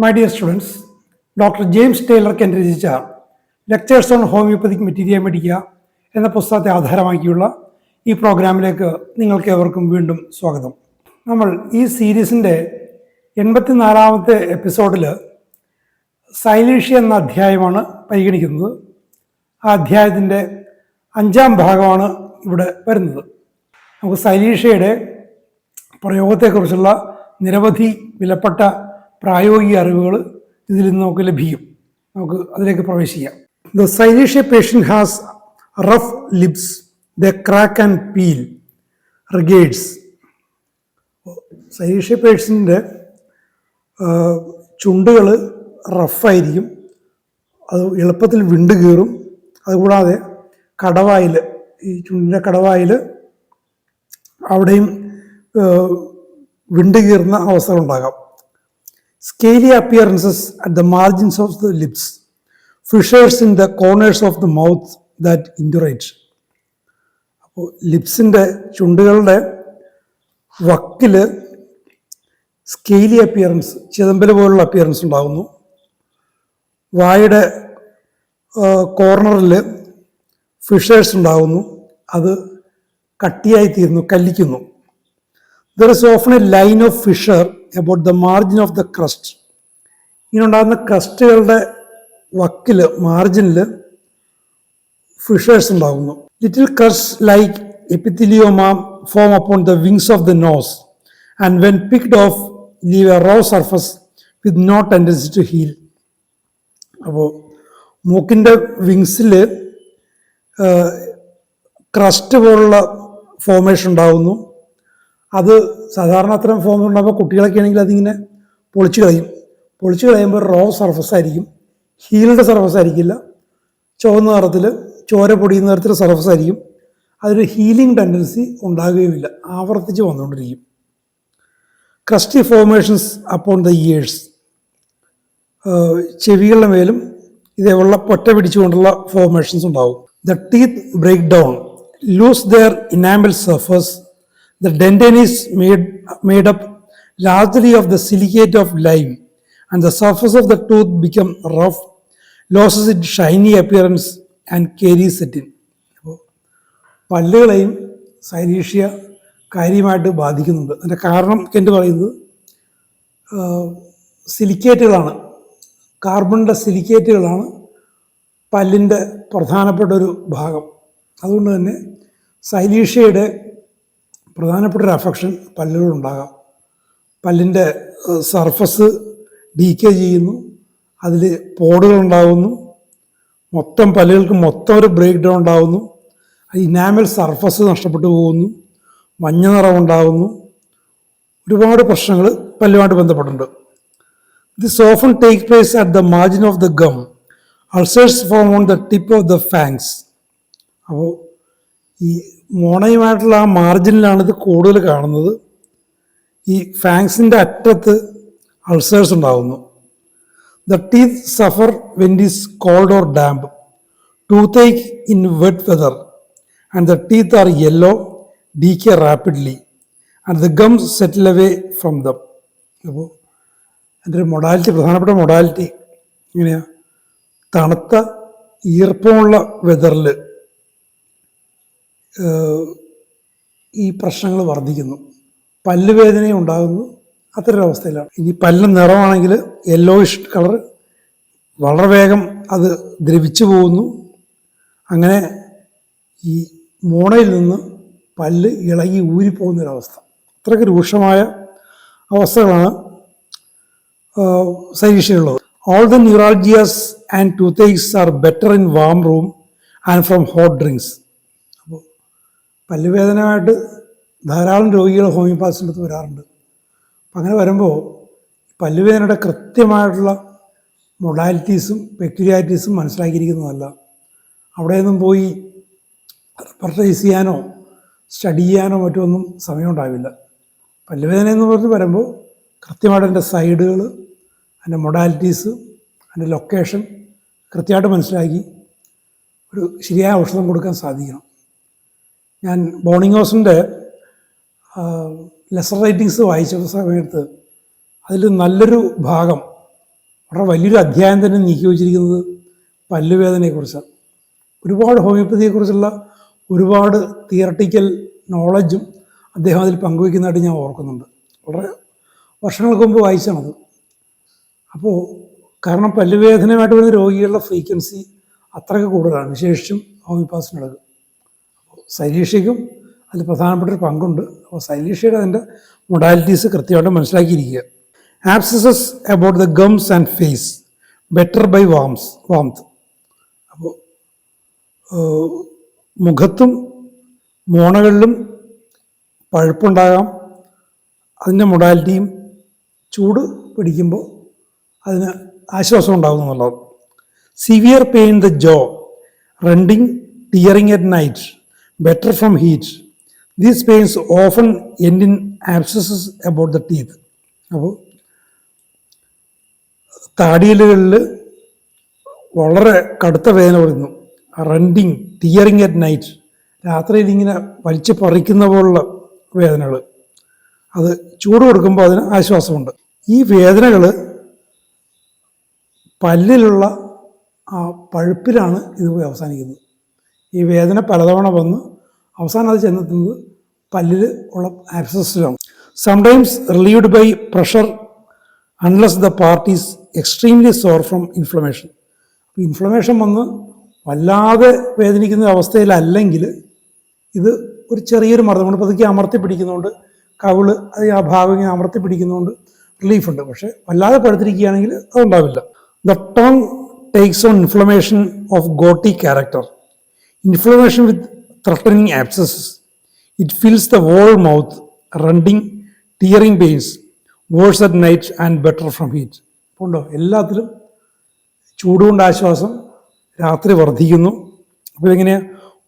My dear students, doctor James Tyler Kent രചിച്ച lectures on homoeopathic materia medica എന്ന പുസ്തകത്തെ ആധാരമാക്കിയുള്ള ഈ പ്രോഗ്രാമിലേക്ക് നിങ്ങൾക്ക് ഏവർക്കും വീണ്ടും സ്വാഗതം. നമ്മൾ ഈ സീരീസിൻ്റെ 84-ാമത്തെ എപ്പിസോഡിൽ സൈലീഷ്യ എന്ന അധ്യായമാണ് പരിഗണിക്കുന്നത്. ആ അധ്യായത്തിൻ്റെ 5-ാം ഭാഗമാണ് ഇവിടെ വരുന്നത്. നമുക്ക് സൈലീഷ്യയുടെ പ്രയോഗത്തെക്കുറിച്ചുള്ള നിരവധി വിലപ്പെട്ട പ്രായോഗിക അറിവുകൾ ഇതിൽ നിന്ന് നമുക്ക് ലഭിക്കും. നമുക്ക് അതിലേക്ക് പ്രവേശിക്കാം. The Silicea patient has rough lips, the crack and peel rhagades. Silicea പേഷ്യൻ്റെ ചുണ്ടുകൾ റഫായിരിക്കും, അത് എളുപ്പത്തിൽ വിണ്ട് കീറും. അതുകൂടാതെ കടവായിൽ, ഈ ചുണ്ടിൻ്റെ കടവായിൽ അവിടെയും വിണ്ട് കീറുന്ന അവസ്ഥകളുണ്ടാകാം. Scaly appearances at the margins of the lips, fissures in the corners of the mouth that indurate. അപ്പോൾ ലിപ്സിൻ്റെ ചുണ്ടുകളുടെ വക്കിൽ സ്കെയിലി അപ്പിയറൻസ്, ചിതമ്പൽ പോലുള്ള അപ്പിയറൻസ് ഉണ്ടാകുന്നു. വായുടെ കോർണറിൽ ഫിഷേഴ്സ് ഉണ്ടാകുന്നു, അത് കട്ടിയായി തീരുന്നു, കല്ലിക്കുന്നു. There is often a line of fissure about the margin of the crust. ഇങ്ങനെയുണ്ടാകുന്ന ക്രസ്റ്റുകളുടെ വക്കിൽ, മാർജിനിൽ ഫിഷേഴ്സ് ഉണ്ടാകുന്നു. Little crust like epithelioma form upon the wings of the nose and when picked off leave a raw surface with no tendency to heal. അപ്പോൾ മൂക്കിൻ്റെ വിങ്സിൽ crest പോലുള്ള formation ഉണ്ടാകുന്നു. അത് സാധാരണ അത്തരം ഫോം ഉണ്ടാകുമ്പോൾ കുട്ടികളൊക്കെ ആണെങ്കിൽ അതിങ്ങനെ പൊളിച്ച് കളയുമ്പോൾ റോ സർഫസ് ആയിരിക്കും, ഹീൽഡ് സർഫസ് ആയിരിക്കില്ല. ചുവന്ന നിറത്തിൽ, ചോര പൊടിയുന്ന തരത്തിൽ സർഫസ് ആയിരിക്കും. അതൊരു ഹീലിംഗ് ടെൻഡൻസി ഉണ്ടാകുകയുമില്ല, ആവർത്തിച്ച് വന്നുകൊണ്ടിരിക്കും. Crusty formations upon the ears. ചെവികളുടെ മേലും ഇതേപോലുള്ള പൊറ്റ പിടിച്ചുകൊണ്ടുള്ള ഫോർമേഷൻസ് ഉണ്ടാവും. The teeth break down, loose their enamel surface. The dentin is made up largely of the silicate of lime, and the surface of the tooth become rough, loses its shiny appearance and carries it in. പല്ലുകളെയും സൈലീഷ്യ കാര്യമായിട്ട് ബാധിക്കുന്നുണ്ട്. അതിൻ്റെ കാരണം എന്ന് പറയുന്നത് സിലിക്കേറ്റുകളാണ്, കാർബണിൻ്റെ സിലിക്കേറ്റുകളാണ് പല്ലിൻ്റെ പ്രധാനപ്പെട്ട ഒരു ഭാഗം. അതുകൊണ്ട് തന്നെ സൈലീഷ്യയുടെ പ്രധാനപ്പെട്ട ഒരു അഫക്ഷൻ പല്ലുകളുണ്ടാകാം. പല്ലിൻ്റെ സർഫസ് ഡീക്കേ ചെയ്യുന്നു, അതിൽ പോടുകളുണ്ടാകുന്നു, മൊത്തം പല്ലുകൾക്ക് മൊത്തം ഒരു ബ്രേക്ക് ഡൗൺ ഉണ്ടാകുന്നു. ഇനാമൽ സർഫസ് നഷ്ടപ്പെട്ടു പോകുന്നു, മഞ്ഞ നിറമുണ്ടാകുന്നു. ഒരുപാട് പ്രശ്നങ്ങൾ പല്ലുമായിട്ട് ബന്ധപ്പെട്ടുണ്ട്. This often take place at the margin of the gum, ulcers form on the tip of the fangs. അപ്പോൾ ഈ മോണയുമായിട്ടുള്ള ആ മാർജിനിലാണ് ഇത് കൂടുതൽ കാണുന്നത്. ഈ ഫാങ്സിൻ്റെ അറ്റത്ത് അൾസേഴ്സ് ഉണ്ടാകുന്നു. The teeth suffer when it is cold or damp, toothache in wet weather, and the teeth are yellow, decay rapidly, and the gums settle away from them. അപ്പോൾ അതിൻ്റെ ഒരു മൊഡാലിറ്റി, പ്രധാനപ്പെട്ട മൊഡാലിറ്റി ഇങ്ങനെയാണ്. തണുത്ത ഈർപ്പമുള്ള വെതറിൽ ഈ പ്രശ്നങ്ങൾ വർദ്ധിക്കുന്നു, പല്ലുവേദനയും ഉണ്ടാകുന്നു. അത്തരൊരവസ്ഥയിലാണ്. ഇനി പല്ല് നിറമാണെങ്കിൽ യെല്ലോയിഷ് കളർ, വളരെ വേഗം അത് ദ്രവിച്ചു പോകുന്നു. അങ്ങനെ ഈ മോണയിൽ നിന്ന് പല്ല് ഇളകി ഊരിപ്പോകുന്നൊരവസ്ഥ. അത്രയ്ക്ക് രൂക്ഷമായ അവസ്ഥകളാണ് സൈലീഷ്യയുള്ളത്. All the neuralgias and tooth aches are better in warm room and from hot drinks. പല്ലുവേദനയായിട്ട് ധാരാളം രോഗികൾ ഹോമിയോപ്പാത്തിൻ്റെ അടുത്ത് വരാറുണ്ട്. അപ്പം അങ്ങനെ വരുമ്പോൾ പല്ലുവേദനയുടെ കൃത്യമായിട്ടുള്ള മൊഡാലിറ്റീസും പെക്യുലാരിറ്റീസും മനസ്സിലാക്കിയിരിക്കുന്നതല്ല. അവിടെയൊന്നും പോയി റിപ്പർട്ടൈസ് ചെയ്യാനോ സ്റ്റഡി ചെയ്യാനോ മറ്റൊന്നും സമയമുണ്ടാവില്ല. പല്ലുവേദന എന്ന് പറഞ്ഞ് വരുമ്പോൾ കൃത്യമായിട്ട് അതിൻ്റെ സൈഡുകൾ, അതിൻ്റെ മൊഡാലിറ്റീസ്, അതിൻ്റെ ലൊക്കേഷൻ കൃത്യമായിട്ട് മനസ്സിലാക്കി ഒരു ശരിയായ ഔഷധം കൊടുക്കാൻ സാധിക്കണം. ഞാൻ ബോണിങ്ങോസിൻ്റെ ലെസർ റൈറ്റിങ്സ് വായിച്ച സമയത്ത് അതിൽ നല്ലൊരു ഭാഗം വളരെ വലിയൊരു അധ്യായം തന്നെ നീക്കി വച്ചിരിക്കുന്നത് പല്ലുവേദനയെക്കുറിച്ചാണ്. ഒരുപാട് ഹോമിയോപ്പതിയെക്കുറിച്ചുള്ള ഒരുപാട് തിയറട്ടിക്കൽ നോളജും അദ്ദേഹം അതിൽ പങ്കുവയ്ക്കുന്നതായിട്ട് ഞാൻ ഓർക്കുന്നുണ്ട്. വളരെ വർഷങ്ങൾക്ക് മുമ്പ് വായിച്ചാണത്. അപ്പോൾ കാരണം പല്ലുവേദനയുമായിട്ട് വരുന്ന രോഗികളുടെ ഫ്രീക്വൻസി അത്രയ്ക്ക് കൂടുതലാണ്, വിശേഷിച്ചും ഹോമിയോപ്പാത്തിനുള്ളത്. സൈലീഷ്യയ്ക്കും അതിൽ പ്രധാനപ്പെട്ടൊരു പങ്കുണ്ട്. അപ്പോൾ സൈലീഷ്യയുടെ അതിൻ്റെ മൊഡാലിറ്റീസ് കൃത്യമായിട്ട് മനസ്സിലാക്കിയിരിക്കുക. Abscesses about the gums and face better by warmth. അപ്പോൾ മുഖത്തും മോണകളിലും പഴുപ്പുണ്ടാകാം. അതിൻ്റെ മൊഡാലിറ്റിയും ചൂട് പിടിക്കുമ്പോൾ അതിന് ആശ്വാസം ഉണ്ടാകും എന്നുള്ളത്. Severe pain the jaw, rending, tearing at night, better from heat. These pains often end in abscesses about the teeth. അപ്പോൾ താടിയലുകളിൽ വളരെ കടുത്ത വേദന വരുന്നു. റെൻഡിങ്, ടിയറിങ് അറ്റ് നൈറ്റ്, രാത്രിയിൽ ഇങ്ങനെ വലിച്ചു പറിക്കുന്ന പോലുള്ള വേദനകൾ, അത് ചൂട് കൊടുക്കുമ്പോൾ അതിന് ആശ്വാസമുണ്ട്. ഈ വേദനകൾ പല്ലിലുള്ള ആ പഴുപ്പിലാണ് ഇത് പോയി അവസാനിക്കുന്നത്. ഈ വേദന പലതവണ വന്ന് അവസാനം അത് ചെന്നെത്തുന്നത് പല്ലിൽ ഉള്ള ആബ്സസിലാണ്. Sometimes relieved by pressure unless the part is extremely sore from inflammation. Inflammation വന്ന് വല്ലാതെ വേദനിക്കുന്ന അവസ്ഥയിലല്ലെങ്കിൽ ഇത് ഒരു ചെറിയൊരു മർദ്ദം കൊണ്ട് പതുക്കെ അമർത്തി പിടിക്കുന്നതുകൊണ്ട് കവിള് അത് ആ ഭാഗം ഇങ്ങനെ അമർത്തി പിടിക്കുന്നതുകൊണ്ട് റിലീഫുണ്ട്. പക്ഷേ വല്ലാതെ പഴുത്തിരിക്കുകയാണെങ്കിൽ അതുണ്ടാവില്ല. The tongue takes on inflammation of gouty character. Inflammation with threatening abscesses. It fills the whole mouth, rending, tearing pains, worse at night and better from heat. ഉണ്ടോ? എല്ലാത്തിലും ചൂടുകൊണ്ട് ആശ്വാസം, രാത്രി വർദ്ധിക്കുന്നു. അപ്പോൾ ഇങ്ങനെ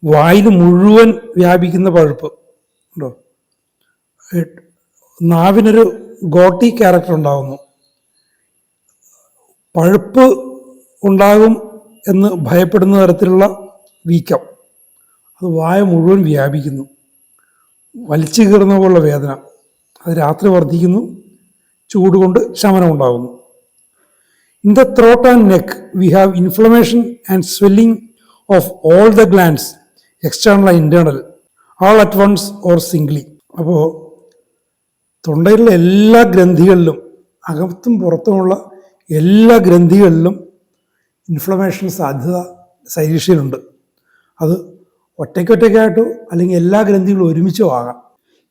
വായിൽ മുഴുവൻ വ്യാപിക്കുന്ന പഴുപ്പ് ഉണ്ടോ? നാവിനൊരു ഗോട്ടി ക്യാരക്ടർ ഉണ്ടാകുന്നു. പഴുപ്പ് ഉണ്ടാകും എന്ന് ഭയപ്പെടുന്ന തരത്തിലുള്ള വീക്കം, അത് വായ മുഴുവൻ വ്യാപിക്കുന്നു. വലിച്ചു കീറുന്ന പോലുള്ള വേദന, അത് രാത്രി വർദ്ധിക്കുന്നു. ചൂട് കൊണ്ട് ശമനം ഉണ്ടാകുന്നു. In the throat and neck, we have inflammation and swelling of all the glands, external and internal, all at once or singly. അപ്പോൾ തൊണ്ടയിലുള്ള എല്ലാ ഗ്രന്ഥികളിലും, അകത്തും പുറത്തുമുള്ള എല്ലാ ഗ്രന്ഥികളിലും ഇൻഫ്ലമേഷൻ സാധ്യത സൈലീഷ്യയിലുണ്ട്. അത് ഒറ്റയ്ക്കൊറ്റയ്ക്കായിട്ടോ അല്ലെങ്കിൽ എല്ലാ ഗ്രന്ഥികളും ഒരുമിച്ചോ ആകാം.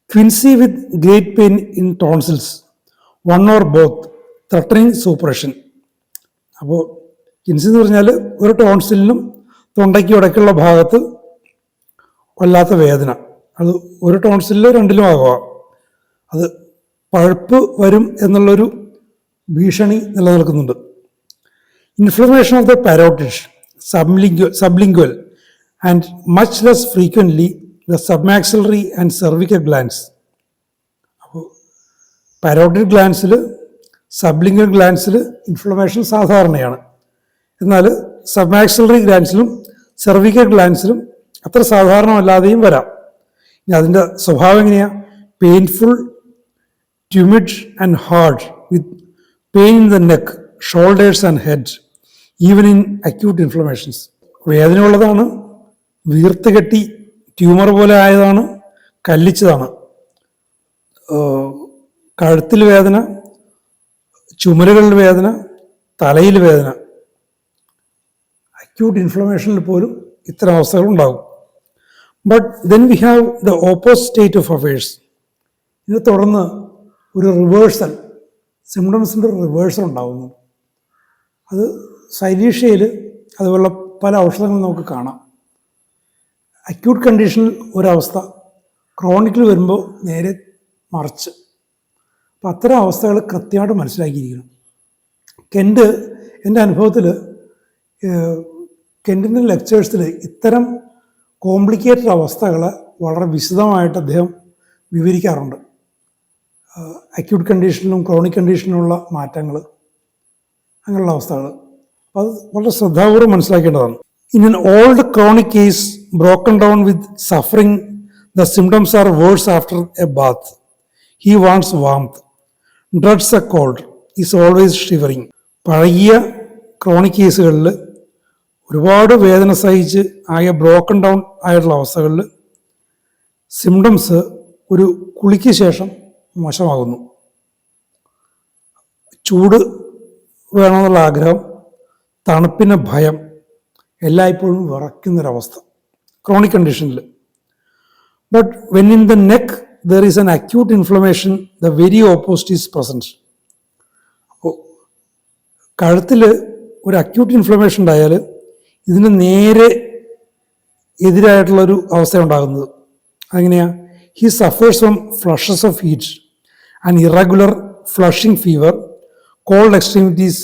Quinsy with great pain in tonsils, one or both, threatening suppuration. അപ്പോൾ കിൻസി എന്ന് പറഞ്ഞാൽ ഒരു ടോൺസിലിനും തൊണ്ടയ്ക്ക് ഇടയ്ക്കുള്ള ഭാഗത്ത് വല്ലാത്ത വേദന, അത് ഒരു ടോൺസിലിൽ രണ്ടിലും ആകുക. അത് പഴുപ്പ് വരും എന്നുള്ളൊരു ഭീഷണി നിലനിൽക്കുന്നുണ്ട്. Inflammation of the parotid, sublingual and much less frequently the submaxillary and cervical glands. അപ്പോൾ പാരോട്ടിഡ് ഗ്ലാൻഡ്സിൽ, സബ്ലിംഗ്വൽ ഗ്ലാൻഡ്സിൽ ഇൻഫ്ലമേഷൻ സാധാരണയാണ്. എന്നാൽ സബ്മാക്സിലറി ഗ്ലാൻഡ്സിലും സെർവിക്കൽ ഗ്ലാൻഡ്സിലും അത്ര സാധാരണമല്ലാതെയും വരാം. ഇനി അതിൻ്റെ സ്വഭാവം എങ്ങനെയാണ്? Painful, tumid and hard, with pain in the neck, shoulders and head, even in acute inflammations. വേദനയുള്ളതാണ്, വീർത്ത് കെട്ടി ട്യൂമർ പോലെ ആയതാണ്, കല്ലിച്ചതാണ്. കഴുത്തിൽ വേദന, ചുമലുകളിൽ വേദന, തലയിൽ വേദന. അക്യൂട്ട് ഇൻഫ്ലമേഷനിൽ പോലും ഇത്തരം അവസ്ഥകൾ ഉണ്ടാകും. But then we have the opposite state of affairs. ഇത് തുടർന്ന് ഒരു റിവേഴ്സൽ, സിംറ്റംസിൻ്റെ റിവേഴ്സൽ ഉണ്ടാകുന്നു. അത് സൈലീഷ്യയിൽ അതുപോലുള്ള പല ഔഷധങ്ങളും നമുക്ക് കാണാം. അക്യൂട്ട് കണ്ടീഷനിൽ ഒരവസ്ഥ, ക്രോണിക്കിൽ വരുമ്പോൾ നേരെ മറിച്ച്. അപ്പം അത്തരം അവസ്ഥകൾ കൃത്യമായിട്ട് മനസ്സിലാക്കിയിരിക്കണം. കെൻറ്റ്, എൻ്റെ അനുഭവത്തിൽ കെൻറ്റിൻ്റെ ലെക്ചേഴ്സിൽ ഇത്തരം കോംപ്ലിക്കേറ്റഡ് അവസ്ഥകളെ വളരെ വിശദമായിട്ട് അദ്ദേഹം വിവരിക്കാറുണ്ട്. അക്യൂട്ട് കണ്ടീഷനിലും ക്രോണിക് കണ്ടീഷനിലുള്ള മാറ്റങ്ങൾ, അങ്ങനെയുള്ള അവസ്ഥകൾ. അപ്പോൾ അത് വളരെ ശ്രദ്ധാപൂർവ്വം മനസ്സിലാക്കേണ്ടതാണ്. In an old chronic case broken down with suffering, the symptoms are worse after a bath. He wants warmth, dreads a cold, is always shivering. പഴകിയ ക്രോണിക് കേസുകളിൽ ഒരുപാട് വേദന സഹിച്ച് ആകെ ബ്രോക്കൺ ഡൗൺ ആയിട്ടുള്ള അവസ്ഥകളിൽ സിംറ്റംസ് ഒരു കുളിക്ക് ശേഷം മോശമാകുന്നു. ചൂട് വേണമെന്നുള്ള ആഗ്രഹം, തണുപ്പിന് ഭയം, എല്ലായ്പ്പോഴും വിറയ്ക്കുന്നൊരവസ്ഥ ക്രോണിക് കണ്ടീഷനിൽ. But when in the neck there is an acute inflammation, the very opposite is present. അപ്പോൾ കഴുത്തിൽ ഒരു അക്യൂട്ട് ഇൻഫ്ലമേഷൻ ഉണ്ടായാൽ ഇതിന് നേരെ എതിരായിട്ടുള്ളൊരു അവസ്ഥ ഉണ്ടാകുന്നത്. അതെങ്ങനെയാണ്? He സഫേഴ്സ് from flushes of heat and irregular flushing fever, cold extremities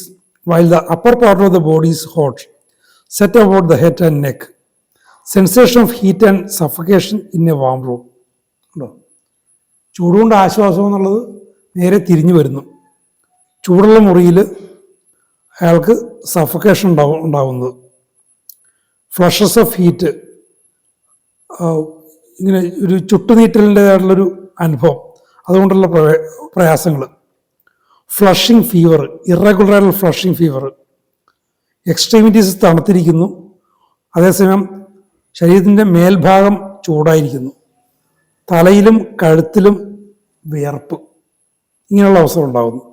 while the upper part of the body is hot, set about the head and neck, sensation of heat and suffocation in a warm room. ഉണ്ടോ? ചൂടുകൊണ്ട് ആശ്വാസം എന്നുള്ളത് നേരെ തിരിഞ്ഞു വരുന്നു. ചൂടുള്ള മുറിയിൽ അയാൾക്ക് suffocation ഉണ്ടാവുന്നത്. ഫ്ലഷസ് ഓഫ് ഹീറ്റ്, ഇങ്ങനെ ഒരു ചുട്ടുനീറ്റലിൻ്റെതായിട്ടുള്ളൊരു അനുഭവം, അതുകൊണ്ടുള്ള പ്രയാസങ്ങൾ. ഫ്ലഷിംഗ് ഫീവർ, ഇറഗുലറായിട്ടുള്ള ഫ്ലഷിംഗ് ഫീവർ, എക്സ്ട്രീമിറ്റീസ് തണുത്തിരിക്കുന്നു, അതേസമയം ശരീരത്തിൻ്റെ മേൽഭാഗം ചൂടായിരിക്കുന്നു, തലയിലും കഴുത്തിലും വിയർപ്പ്, ഇങ്ങനെയുള്ള അവസ്ഥ ഉണ്ടാകുന്നു.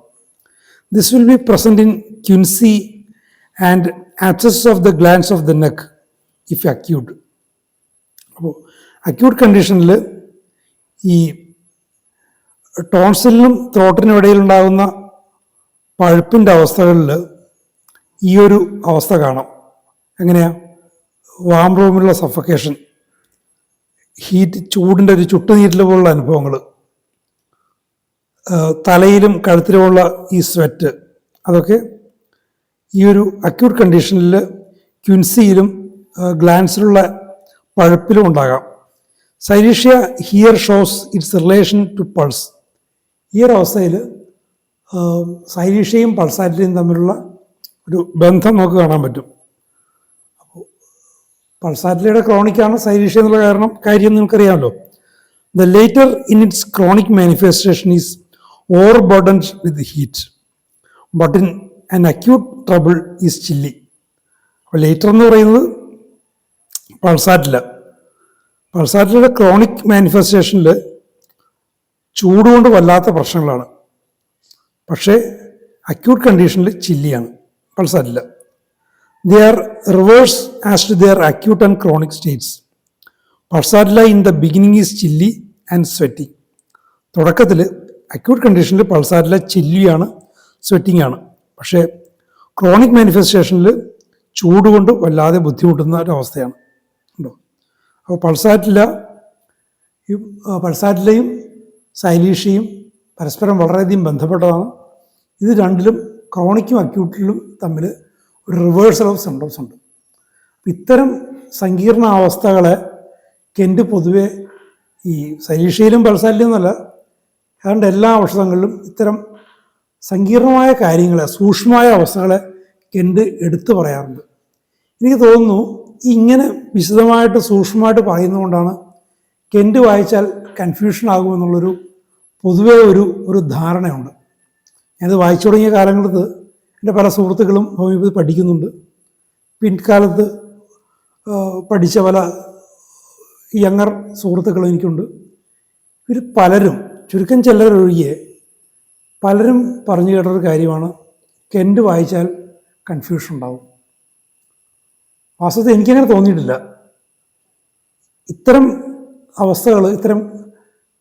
This will be present in quinsy and abscess of the glands of the neck if acute. അപ്പോൾ അക്യൂട്ട് കണ്ടീഷനിൽ ഈ ടോൺസിലിനും ത്രോട്ടിനും ഇടയിലുണ്ടാകുന്ന പഴുപ്പിൻ്റെ അവസ്ഥകളിൽ ഈ ഒരു അവസ്ഥ കാണാം. എങ്ങനെയാണ്? വാം റൂമിലുള്ള സഫക്കേഷൻ, ഹീറ്റ്, ചൂടിൻ്റെ ഒരു ചുട്ടുനീറ്റൽ പോലുള്ള അനുഭവങ്ങൾ, തലയിലും കഴുത്തിലുമുള്ള ഈ സ്വെറ്റ്, അതൊക്കെ ഈ ഒരു അക്യൂട്ട് കണ്ടീഷനിൽ ക്വിൻസിയിലും ഗ്ലാൻസിലുള്ള പഴുപ്പിലും ഉണ്ടാകാം. Silicea here shows its relation to Puls. ഈ ഒരു അവസ്ഥയിൽ സൈലീഷ്യയും പൾസാറ്റിലെയും തമ്മിലുള്ള ഒരു ബന്ധം നമുക്ക് കാണാൻ പറ്റും. അപ്പോൾ പൾസാറ്റിലയുടെ ക്രോണിക്കാണ് സൈലീഷ്യ എന്നുള്ള കാര്യം നിങ്ങൾക്കറിയാമല്ലോ. The later in its chronic manifestation is over burdened with heat, but in an acute trouble is chilly. അപ്പോൾ ലേറ്റർ എന്ന് പറയുന്നത് പൾസാറ്റിലയുടെ ക്രോണിക് മാനിഫെസ്റ്റേഷനിൽ ചൂടുകൊണ്ട് വല്ലാത്ത പ്രശ്നങ്ങളാണ്. പക്ഷേ അക്യൂട്ട് കണ്ടീഷനിൽ ചില്ലിയാണ് Pulsatilla. They are reverse as to their acute and chronic states. Pulsatilla in the beginning is chilly and sweating. തുടക്കത്തിൽ acute കണ്ടീഷനിൽ പൾസാറ്റില ചില്ലിയാണ്, സ്വെറ്റിംഗ് ആണ്. പക്ഷേ ക്രോണിക് മാനിഫെസ്റ്റേഷനിൽ ചൂടുകൊണ്ട് വല്ലാതെ ബുദ്ധിമുട്ടുന്ന ഒരവസ്ഥയാണ്. ഉണ്ടോ? അപ്പോൾ പൾസാറ്റിലയും സൈലീഷ്യയും പരസ്പരം വളരെയധികം ബന്ധപ്പെട്ടതാണ്. ഇത് രണ്ടിലും, ക്രോണിക്കും അക്യൂട്ടിലും തമ്മിൽ ഒരു റിവേഴ്സൽ ഓഫ് സിംപ്റ്റംസ് ഉണ്ട്. ഇത്തരം സങ്കീർണ അവസ്ഥകളെ കെൻറ്റ് പൊതുവെ ഈ സൈലീഷ്യയിലും പൾസാറ്റിലും എന്നല്ല, ഏതാണ്ട് എല്ലാ ഔഷധങ്ങളിലും ഇത്തരം സങ്കീർണമായ കാര്യങ്ങളെ, സൂക്ഷ്മമായ അവസ്ഥകളെ കെൻറ്റ് എടുത്തു പറയാറുണ്ട്. എനിക്ക് തോന്നുന്നു ഇങ്ങനെ വിശദമായിട്ട് സൂക്ഷ്മമായിട്ട് പറയുന്നതുകൊണ്ടാണ് കെൻറ്റ് വായിച്ചാൽ കൺഫ്യൂഷൻ ആകുമെന്നുള്ളൊരു പൊതുവേ ഒരു ധാരണയുണ്ട്. ഞാനത് വായിച്ചു തുടങ്ങിയ കാലങ്ങളിൽ എൻ്റെ പല സുഹൃത്തുക്കളും ഹോമിയോപ്പതി പഠിക്കുന്നുണ്ട്. പിൻകാലത്ത് പഠിച്ച പല യങ്ങർ സുഹൃത്തുക്കളും എനിക്കുണ്ട്. ഇവർ പലരും, ചുരുക്കം ചിലരൊഴികെ പലരും പറഞ്ഞു കേട്ടൊരു കാര്യമാണ്, കെൻറ്റ് വായിച്ചാൽ കൺഫ്യൂഷൻ ഉണ്ടാവും. വാസ്തവത്തിൽ എനിക്കങ്ങനെ തോന്നിയിട്ടില്ല. ഇത്തരം അവസ്ഥകൾ, ഇത്തരം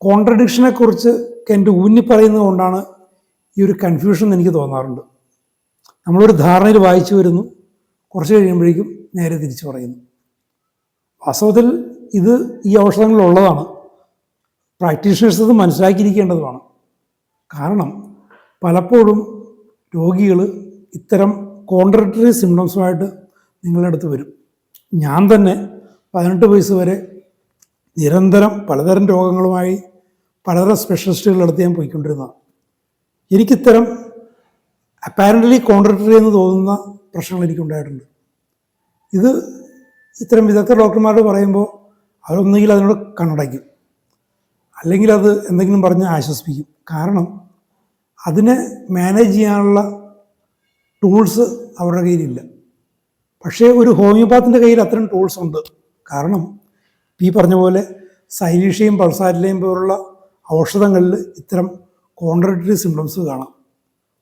കോൺട്രഡിക്ഷനെക്കുറിച്ച് കെൻറ്റ് ഊന്നി പറയുന്നത് കൊണ്ടാണ് ഈ ഒരു കൺഫ്യൂഷൻ എനിക്ക് തോന്നാറുണ്ട്. നമ്മളൊരു ധാരണയിൽ വായിച്ചു വരുന്നു, കുറച്ച് കഴിയുമ്പോഴേക്കും നേരെ തിരിച്ചു പറയുന്നു. വാസ്തവത്തിൽ ഇത് ഈ ഔഷധങ്ങളിലുള്ളതാണ്. പ്രാക്ടീഷണേഴ്സ് അത് മനസ്സിലാക്കിയിരിക്കേണ്ടതുമാണ്. കാരണം പലപ്പോഴും രോഗികൾ ഇത്തരം കോൺട്രഡിക്ടറി സിംറ്റംസുമായിട്ട് നിങ്ങളുടെ അടുത്ത് വരും. ഞാൻ തന്നെ 18 വയസ്സ് വരെ നിരന്തരം പലതരം രോഗങ്ങളുമായി പലതരം സ്പെഷ്യലിസ്റ്റുകളുടെ അടുത്ത് ഞാൻ പോയിക്കൊണ്ടിരുന്നതാണ്. എനിക്കിത്തരം അപ്പാരൻ്റ്ലി കോൺട്രഡിക്ടറി എന്ന് തോന്നുന്ന പ്രശ്നങ്ങൾ എനിക്കുണ്ടായിട്ടുണ്ട്. ഇത് ഇത്തരം വിദഗ്ധ ഡോക്ടർമാരോട് പറയുമ്പോൾ അവരൊന്നുകിൽ അതിനോട് കണ്ണടയ്ക്കും, അല്ലെങ്കിൽ അത് എന്തെങ്കിലും പറഞ്ഞ് ആശ്വസിപ്പിക്കും. കാരണം അതിനെ മാനേജ് ചെയ്യാനുള്ള ടൂൾസ് അവരുടെ കയ്യിലില്ല. പക്ഷേ ഒരു ഹോമിയോപാത്തിൻ്റെ കയ്യിൽ അത്തരം ടൂൾസ് ഉണ്ട്. കാരണം ഈ പറഞ്ഞ പോലെ സൈലീഷ്യയും പൾസാറ്റിലയും പോലുള്ള ഔഷധങ്ങളിൽ ഇത്തരം കോൺട്രഡിക്ടറി സിംറ്റംസ് കാണാം.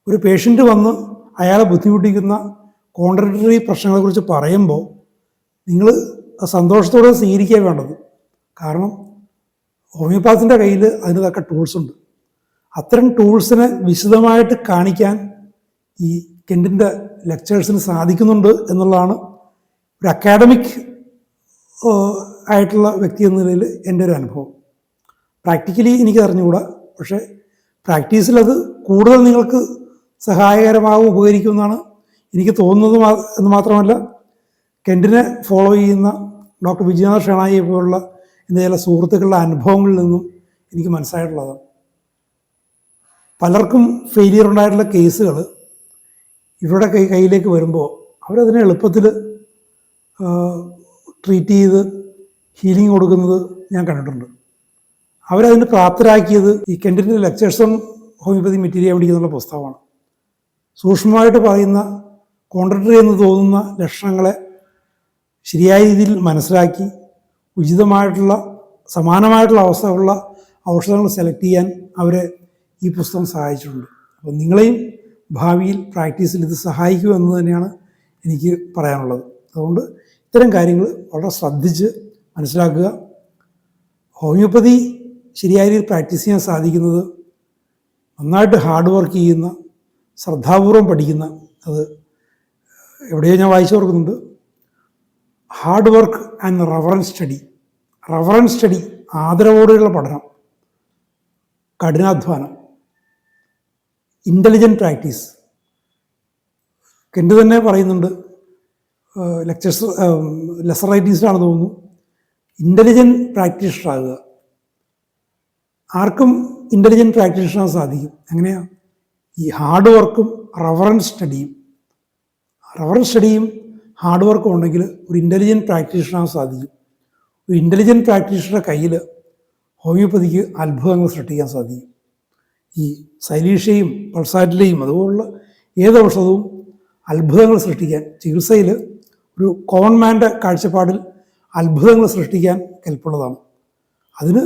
ഒരു പേഷ്യൻ്റ് വന്ന് അയാളെ ബുദ്ധിമുട്ടിക്കുന്ന കോൺട്രഡിക്ടറി പ്രശ്നങ്ങളെക്കുറിച്ച് പറയുമ്പോൾ നിങ്ങൾ സന്തോഷത്തോടെ സ്വീകരിക്കാൻ വേണ്ടത്. കാരണം ഹോമിയോപാത്തിൻ്റെ കയ്യിൽ അതിന് തക്ക ടൂൾസ് ഉണ്ട്. അത്തരം ടൂൾസിനെ വിശദമായിട്ട് കാണിക്കാൻ ഈ കെൻറ്റിൻ്റെ ലെക്ചേഴ്സിന് സാധിക്കുന്നുണ്ട് എന്നുള്ളതാണ് ഒരു അക്കാഡമിക് ആയിട്ടുള്ള വ്യക്തി എന്ന നിലയിൽ എൻ്റെ ഒരു അനുഭവം. പ്രാക്ടിക്കലി എനിക്ക് അറിഞ്ഞുകൂടാ, പക്ഷേ പ്രാക്ടീസിൽ അത് കൂടുതൽ നിങ്ങൾക്ക് സഹായകരമാകും, ഉപകരിക്കുമെന്നാണ് എനിക്ക് തോന്നുന്നത്. എന്ന് മാത്രമല്ല, കെൻറ്റിനെ ഫോളോ ചെയ്യുന്ന ഡോക്ടർ വിജയനാഥ് ഷെണായിയെ പോലുള്ള എൻ്റെ ചില സുഹൃത്തുക്കളുടെ അനുഭവങ്ങളിൽ നിന്നും എനിക്ക് മനസ്സിലായിട്ടുള്ളതാണ്. പലർക്കും ഫെയിലിയർ ഉണ്ടായിട്ടുള്ള കേസുകൾ ഇവരുടെ കയ്യിലേക്ക് വരുമ്പോൾ അവരതിനെ എളുപ്പത്തിൽ ട്രീറ്റ് ചെയ്ത് ഹീലിംഗ് കൊടുക്കുന്നത് ഞാൻ കണ്ടിട്ടുണ്ട്. അവരതിന് പ്രാപ്തരാക്കിയത് ഈ കെൻറ്റിൻ്റെ ലെക്ചേഴ്സ് ഓൺ ഹോമിയോപ്പതി മെറ്റീരിയൽ എന്നുള്ള പുസ്തകമാണ്. സൂക്ഷ്മമായിട്ട് പറയുന്ന കോൺട്രഡിക്ടറി എന്ന് തോന്നുന്ന ലക്ഷണങ്ങളെ ശരിയായ രീതിയിൽ മനസ്സിലാക്കി ഉചിതമായിട്ടുള്ള സമാനമായിട്ടുള്ള അവസ്ഥകളുള്ള ഔഷധങ്ങൾ സെലക്ട് ചെയ്യാൻ അവരെ ഈ പുസ്തകം സഹായിച്ചിട്ടുണ്ട്. അപ്പോൾ നിങ്ങളെയും ഭാവിയിൽ പ്രാക്ടീസിൽ ഇത് സഹായിക്കും എന്ന് തന്നെയാണ് എനിക്ക് പറയാനുള്ളത്. അതുകൊണ്ട് ഇത്തരം കാര്യങ്ങൾ വളരെ ശ്രദ്ധിച്ച് മനസ്സിലാക്കുക. ഹോമിയോപ്പതി ശരിയായ രീതിയിൽ പ്രാക്ടീസ് ചെയ്യാൻ സാധിക്കുന്നത് നന്നായിട്ട് ഹാർഡ് വർക്ക് ചെയ്യുന്ന, ശ്രദ്ധാപൂർവം പഠിക്കുന്ന, അത് എവിടെയോ ഞാൻ വായിച്ചു ഓർക്കുന്നുണ്ട്, hard work and reverence study. Reverence study, ആദരവോടെയുള്ള പഠനം, കഠിനാധ്വാനം, ഇൻ്റലിജൻറ്റ് പ്രാക്ടീസ്. കെൻറ്റ് തന്നെ പറയുന്നുണ്ട്, ലെക്ചേഴ്സ് ലെസർ റൈറ്റീസിലാണെന്ന് തോന്നുന്നു, ഇൻ്റലിജൻറ്റ് പ്രാക്ടീഷണറാകുക. ആർക്കും ഇൻ്റലിജൻറ്റ് പ്രാക്ടീഷണർ സാധിക്കും. എങ്ങനെയാണ്? ഈ ഹാർഡ് വർക്കും റവറൻസ് സ്റ്റഡിയും. റവറൻസ് സ്റ്റഡിയും ഹാർഡ് വർക്കും ഉണ്ടെങ്കിൽ ഒരു ഇൻ്റലിജൻറ്റ് പ്രാക്ടീഷണർ സാധിക്കും. ഒരു ഇൻ്റലിജൻറ്റ് പ്രാക്ടീഷണറുടെ കയ്യിൽ ഹോമിയോപ്പതിക്ക് അത്ഭുതങ്ങൾ സൃഷ്ടിക്കാൻ സാധിക്കും. ഈ സൈലീഷ്യയും പൾസാറ്റിലെയും അതുപോലുള്ള ഏത് ഔഷധവും അത്ഭുതങ്ങൾ സൃഷ്ടിക്കാൻ, ചികിത്സയിൽ ഒരു കോമൺമാൻ്റെ കാഴ്ചപ്പാടിൽ അത്ഭുതങ്ങൾ സൃഷ്ടിക്കാൻ കെൽപ്പുള്ളതാണ്. അതിന്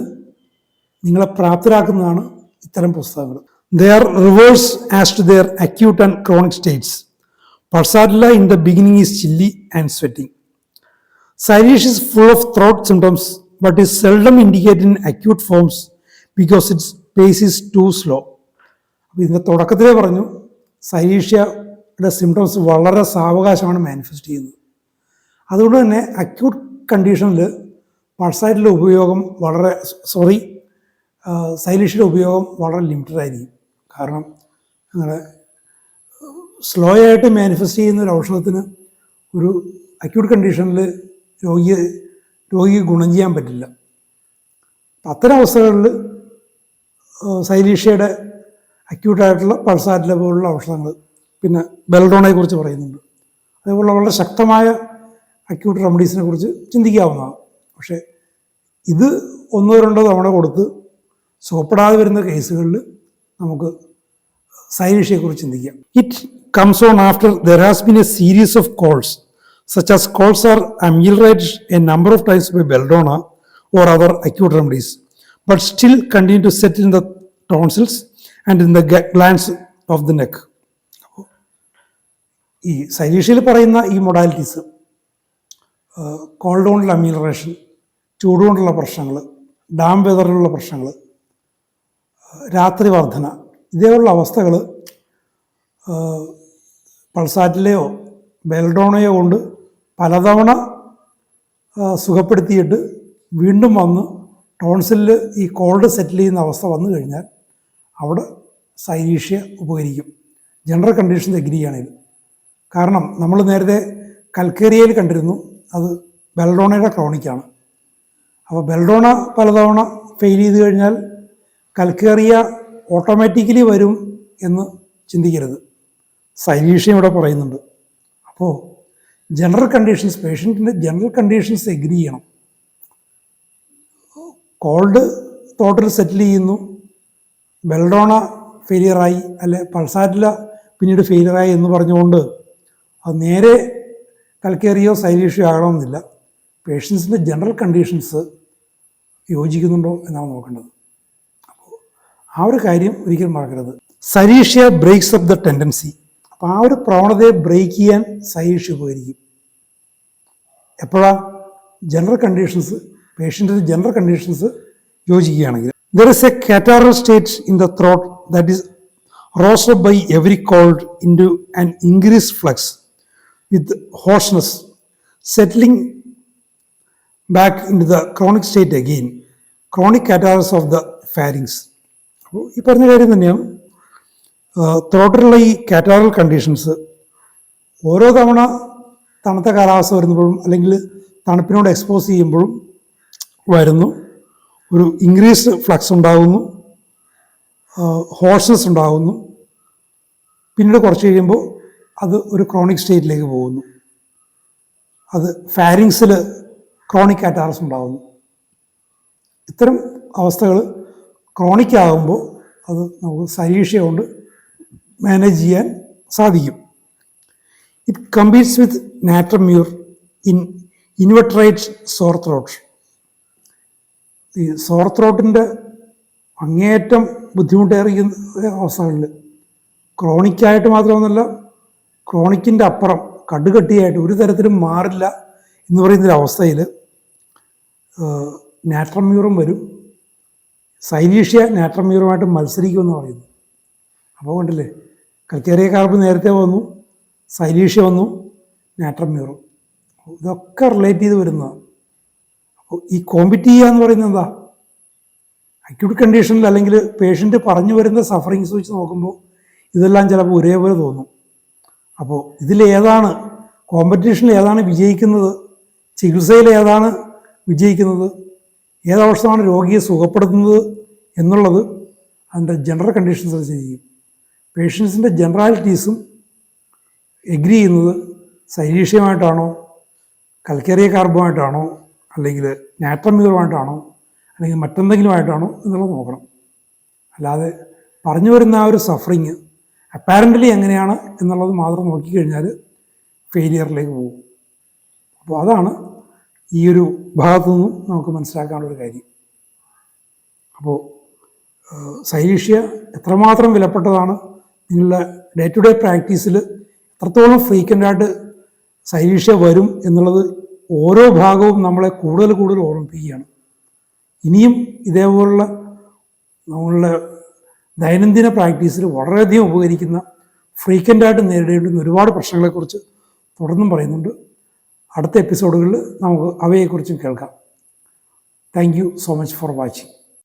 നിങ്ങളെ പ്രാപ്തരാക്കുന്നതാണ് ഇത്തരം പുസ്തകങ്ങൾ. They are reverse as to their acute and chronic states. Pulsatilla in the beginning is chilly and sweating. Cyleasia is full of throat symptoms but is seldom indicated in acute forms because its pace is too slow. അപ്പോൾ ഇതിൻ്റെ തുടക്കത്തിലേ പറഞ്ഞു, സൈലീഷ്യയുടെ symptoms വളരെ സാവകാശമാണ് manifest ചെയ്യുന്നത്. അതുകൊണ്ട് തന്നെ acute കണ്ടീഷനിൽ പൾസാറ്റിലെ ഉപയോഗം സൈലീഷ്യയുടെ ഉപയോഗം വളരെ ലിമിറ്റഡ് ആയിരിക്കും. കാരണം അങ്ങനെ സ്ലോ ആയിട്ട് മാനിഫെസ്റ്റ് ചെയ്യുന്ന ഒരു ഔഷധത്തിന് ഒരു അക്യൂട്ട് കണ്ടീഷനിൽ രോഗിക്ക് ഗുണം ചെയ്യാൻ പറ്റില്ല. അത്തരം അവസ്ഥകളിൽ സൈലീഷ്യയുടെ അക്യൂട്ടായിട്ടുള്ള പൾസാറ്റിലെ പോലുള്ള ഔഷധങ്ങൾ, പിന്നെ ബെൽഡോണയെ കുറിച്ച് പറയുന്നുണ്ട്, അതേപോലെ വളരെ ശക്തമായ അക്യൂട്ട് റെമഡീസിനെ കുറിച്ച് ചിന്തിക്കാവുന്നതാണ്. പക്ഷേ ഇത് ഒന്നോ രണ്ടോ തവണ കൊടുത്ത് സുഖപ്പെടാതെ വരുന്ന കേസുകളിൽ നമുക്ക് സൈലീഷ്യയെക്കുറിച്ച് ചിന്തിക്കാം. It comes on after there has been A series of calls such as colds are ameliorated a number of times by belladonna or other acute remedies, but still continue to set in the tonsils and in the glands of the neck. ഈ സൈലീഷ്യയിൽ പറയുന്ന ഈ modalities, called കൊണ്ടുള്ള അമീലറേഷൻ, ചൂടുകൊണ്ടുള്ള പ്രശ്നങ്ങൾ, dam വെതറിലുള്ള പ്രശ്നങ്ങൾ, രാത്രി വർധന, ഇതേപോലുള്ള അവസ്ഥകൾ പൾസാറ്റിലെയോ ബെൽഡോണയോ കൊണ്ട് പലതവണ സുഖപ്പെടുത്തിയിട്ട് വീണ്ടും വന്ന് ടോൺസിലിൽ ഈ കോൾഡ് സെറ്റിൽ ചെയ്യുന്ന അവസ്ഥ വന്നു കഴിഞ്ഞാൽ അവിടെ സൈലീഷ്യ ഉപകരിക്കും. ജനറൽ കണ്ടീഷൻസ് എഗ്രിയാണിത്. കാരണം നമ്മൾ നേരത്തെ കൽക്കേറിയയിൽ കണ്ടിരുന്നു, അത് ബെൽഡോണയുടെ ക്രോണിക്കാണ്. അപ്പോൾ ബെൽഡോണ പലതവണ ഫെയിൽ ചെയ്ത് കഴിഞ്ഞാൽ കൽക്കേറിയ ഓട്ടോമാറ്റിക്കലി വരും എന്ന് ചിന്തിക്കരുത്. സൈലീഷ്യം ഇവിടെ പറയുന്നുണ്ട്. അപ്പോൾ ജനറൽ കണ്ടീഷൻസ്, പേഷ്യൻറ്റിൻ്റെ ജനറൽ കണ്ടീഷൻസ് എഗ്രി ചെയ്യണം. കോൾഡ് തോട്ടിൽ സെറ്റിൽ ചെയ്യുന്നു, ബെൽഡോണ ഫെയിലിയറായി, അല്ലെ പൾസാറ്റില പിന്നീട് ഫെയിലിയറായി എന്ന് പറഞ്ഞുകൊണ്ട് അത് നേരെ കൽക്കേറിയോ സൈലീഷ്യോ ആകണമെന്നില്ല. പേഷ്യൻസിൻ്റെ ജനറൽ കണ്ടീഷൻസ് യോജിക്കുന്നുണ്ടോ എന്നാണ് നോക്കേണ്ടത്. അപ്പോൾ ആ ഒരു കാര്യം ഒരിക്കലും മറക്കരുത്. Silicea breaks up the tendency. അപ്പോൾ ആ ഒരു പ്രവണതയെ ബ്രേക്ക് ചെയ്യാൻ സൈലീഷ്യ ഉപകരിക്കും. എപ്പോഴാണ്? ജനറൽ കണ്ടീഷൻസ്, പേഷ്യൻറ്റിൻ്റെ ജനറൽ കണ്ടീഷൻസ് യോജിക്കുകയാണെങ്കിൽ. There is a catarrhal state in the throat that is rose up by every cold into an increased flux with hoarseness, settling back into the chronic state again, chronic catarrhs of the pharynx. അപ്പോൾ ഈ പറഞ്ഞ കാര്യം തന്നെയാണ്. ത്രോട്ടിലുള്ള ഈ കാറ്റാറൽ conditions ഓരോ തവണ തണുത്ത കാലാവസ്ഥ വരുമ്പോഴും അല്ലെങ്കിൽ തണുപ്പിനോട് എക്സ്പോസ് ചെയ്യുമ്പോഴും വരുന്നു. ഒരു ഇൻക്രീസ്ഡ് ഫ്ലക്സ് ഉണ്ടാകുന്നു, ഹോർസ്നെസ് ഉണ്ടാകുന്നു. പിന്നീട് കുറച്ച് കഴിയുമ്പോൾ അത് ഒരു ക്രോണിക് സ്റ്റേറ്റിലേക്ക് പോകുന്നു. അത് ഫാരിങ്സിൽ ക്രോണിക് കാറ്റാറസ് ഉണ്ടാകുന്നു. ഇത്തരം അവസ്ഥകൾ ക്രോണിക് ആകുമ്പോൾ അത് നമുക്ക് സൈലീഷ്യ കൊണ്ട് മാനേജ് ചെയ്യാൻ സാധിക്കും. It competes with Natrum mur in inveterate sore throat. ഈ സോർ ത്രോട്ടിൻ്റെ അങ്ങേയറ്റം ബുദ്ധിമുട്ടേറിയ അവസ്ഥകളിൽ ക്രോണിക്കായിട്ട് മാത്രമൊന്നുമല്ല, ക്രോണിക്കിൻ്റെ അപ്പുറം കടുകട്ടിയായിട്ട് ഒരു തരത്തിലും മാറില്ല എന്ന് പറയുന്നൊരവസ്ഥയിൽ നാട്രമ്യൂറും വരും. സൈലീഷ്യ നാട്രമ്യൂറുമായിട്ട് മത്സരിക്കുമെന്ന് പറയുന്നു. അപ്പോൾ കണ്ടില്ലേ, കൽക്കേറിയ കാർബ് നേരത്തെ വന്നു, സൈലീഷ്യ വന്നു, നാട്രമ്യൂറും. ഇതൊക്കെ റിലേറ്റ് ചെയ്ത് വരുന്നതാണ്. അപ്പോൾ ഈ കോമ്പറ്റ് ചെയ്യുക എന്ന് പറയുന്നത് എന്താ? അക്യൂട്ട് കണ്ടീഷനിൽ അല്ലെങ്കിൽ പേഷ്യൻ്റ് പറഞ്ഞു വരുന്ന സഫറിങ്സ് വെച്ച് നോക്കുമ്പോൾ ഇതെല്ലാം ചിലപ്പോൾ ഒരേപോലെ തോന്നും. അപ്പോൾ ഇതിലേതാണ് കോമ്പറ്റീഷനിൽ ഏതാണ് വിജയിക്കുന്നത്, ചികിത്സയിൽ ഏതാണ് വിജയിക്കുന്നത്, ഏതവസ്ഥയാണ് രോഗിയെ സുഖപ്പെടുത്തുന്നത് എന്നുള്ളത് അതിൻ്റെ ജനറൽ കണ്ടീഷൻസ് അനുസരിച്ചിരിക്കും. പേഷ്യൻസിൻ്റെ ജനറാലിറ്റീസും എഗ്രി ചെയ്യുന്നത് സൈലീഷ്യമായിട്ടാണോ, കൽക്കേറിയ കാർബുമായിട്ടാണോ, അല്ലെങ്കിൽ നാട്രമ്യൂറുമായിട്ടാണോ, അല്ലെങ്കിൽ മറ്റെന്തെങ്കിലുമായിട്ടാണോ എന്നുള്ളത് നോക്കണം. അല്ലാതെ പറഞ്ഞു വരുന്ന ആ ഒരു സഫറിങ് അപ്പാരൻ്റലി എങ്ങനെയാണ് എന്നുള്ളത് മാത്രം നോക്കിക്കഴിഞ്ഞാൽ ഫെയിലിയറിലേക്ക് പോകും. അപ്പോൾ അതാണ് ഈ ഒരു ഭാഗത്തു നിന്നും നമുക്ക് മനസ്സിലാക്കാനുള്ളൊരു കാര്യം. അപ്പോൾ സൈലീഷ്യ എത്രമാത്രം വിലപ്പെട്ടതാണ്, നിങ്ങളുടെ ഡേ ടു ഡേ പ്രാക്ടീസിൽ എത്രത്തോളം ഫ്രീക്വൻ്റായിട്ട് സൈലീഷ്യ വരും എന്നുള്ളത് ഓരോ ഭാഗവും നമ്മളെ കൂടുതൽ കൂടുതൽ ഓർമ്മിപ്പിക്കുകയാണ്. ഇനിയും ഇതേപോലുള്ള നമ്മളുടെ ദൈനംദിന പ്രാക്ടീസിൽ വളരെയധികം ഉപകരിക്കുന്ന ഫ്രീക്വൻ്റായിട്ട് നേരിടേണ്ടുന്ന ഒരുപാട് പ്രശ്നങ്ങളെക്കുറിച്ച് തുടർന്നും പറയുന്നുണ്ട്. അടുത്ത എപ്പിസോഡുകളിൽ നമുക്ക് അവയെക്കുറിച്ചും കേൾക്കാം. Thank you so much for watching.